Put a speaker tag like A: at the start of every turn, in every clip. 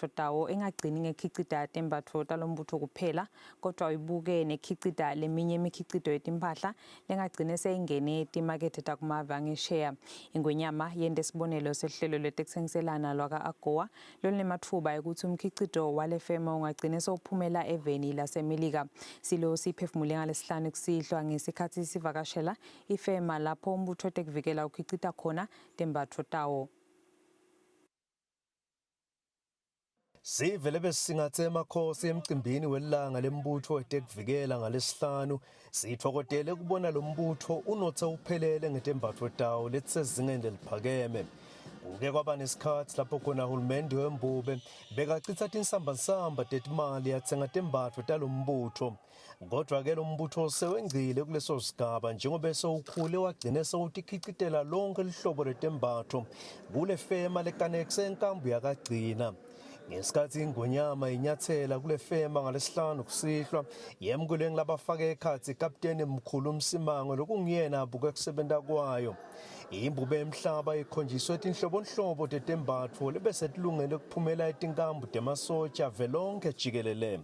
A: tembatfo tawo engagcini ngekhicita tembatfo talombutfo kuphela kodwa uyibuke nekhicita leminye imikhicito yetimpahla lengagcine seyingene etimakethe takumave angesheya. Ingwenyama yente sibonelo sehlelo letekutsengiselana lwaka-AGOA lolunematfuba ekuthi umkhicito wale fema ungagcine sewuphumela eveni laseMelika. Silo siphefumule ngalesihlanu kusihlwa ngesikhathi sivakashela ifema lapho umbutho wetekuvikela ukhicita khona tembatfo tawo.
B: Sivele besingathe emakhosi emcimbini welanga lembutho wetekuvikela ngalesihlanu sithokotele kubona lo mbutho unothe uphelele ngetembatfo tawo letisezingeni eliphakeme. Kuke kwaba nesikhathi lapho khona uhulumende wembube bekachitha tinsamba tetimali yatsenga tembatfo talombutho. Kodwa-ke lo mbutho sewengcile kuleso sigaba njengoba sewukhule wagcine sewutikhicitela lonke lihlobo letembatfo kule fema leCannex enkambu yakagcina. Ngesikhathi ingonyama inyathela kule fema ngalesihlanu kusihlwa yemukule ngilabafake ekhathi Kapteni Mkhulu Msimango lokungiyena abuke kusebenta kwayo. Imbube emhlaba ikhonjiswe tinhlobonhlobo tetembatfo lebese tilungele kuphumela etinkambu temasotsha velonke jikelele.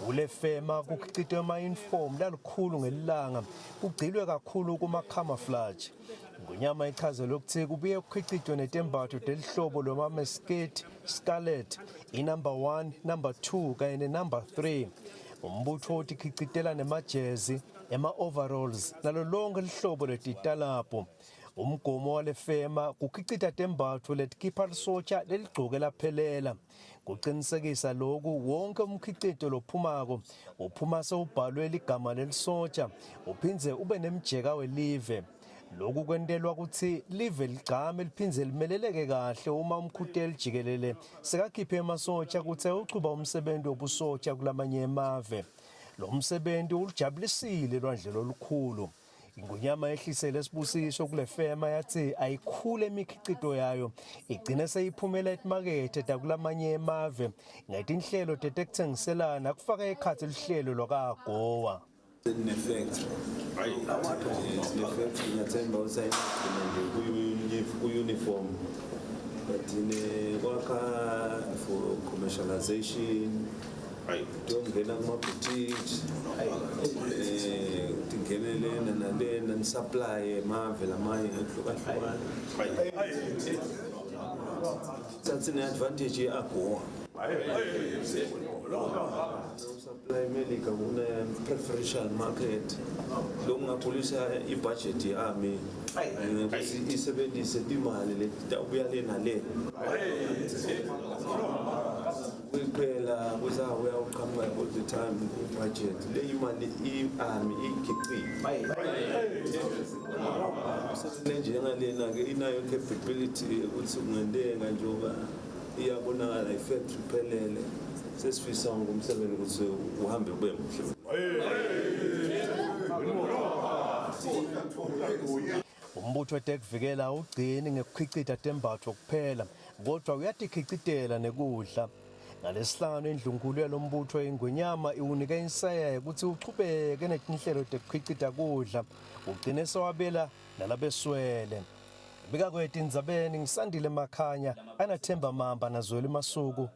B: Kule fema kukhicitwe ama-uniform lalukhulu ngelilanga kugcilwe kakhulu kuma-camouflage. Ngonyama ichazelwe ukuthi kubuye kukhicitwe netembatfo telihlobo lwama-mesket, scarlet, i-number 1, number 2 kanye ne-number 3. Umbutho utikhicitela nemajezi, ema-overalls nalo lonke lihlobo letitalapo. Umgomo wale fema kukhicita tembatfo letikhipha lisotsha leligcoke laphelela. Kuqinisekisa lokhu wonke umkhicito lophumako uphuma sewubhalwe ligama lelisotsha uphindze ube nemjeka welive. Lokhu kwentelwa ukuthi live ligqame liphindze limeleleke kahle uma umkhuteli jikelele sekakhiphe emasotsha ukuthi uchuba umsebenzi wobusotsha kulamanye emave. Lo msebenzi ulijabulisile lwandlelo olukhulu. Ingonyama yehlisele esibusiso kule fema yathi ayikhule imikhicito yayo igcine seyiphumela etimakethe takulamanye emave ngetinhlelo tetekutsengiselana kufaka ekhathi lihlelo lwaka-AGOA.
C: In effect, ngiyathemba usayinile ku-uniform but kwakha for commercialization kuyongena kuma-boutique tingene lena nalena ni-supply emave lamanye ngehlukahlukana thathi ne-advantage ye-AGOA. Supply Melika preferential market longakhulisa ibudget ye-army isebenzise imali letabuya lena le kuphela kuzabuya uqhamuka all the time budget le imali i-army ikhiphi njengalena ke inayo capability ukuthi ungendeka njengoba iyabonakala effect iphelele sesifisa ngomsebenzi ukuthi uhambe kube muhle.
B: Umbutho wetekuvikela awugcini ngekukhicita tembatfo kuphela kodwa uyatikhicitela nekudla. Ngalesihlanu endlunkulu yalombutho ingwenyama iwunika insaya ukuthi uchubeke netinhlelo tekukhicita kudla ugcine sewabela nalabeswele. Bika kwetindzabeni ngisandile Makhanya anathemba mamba nazwela Masuku.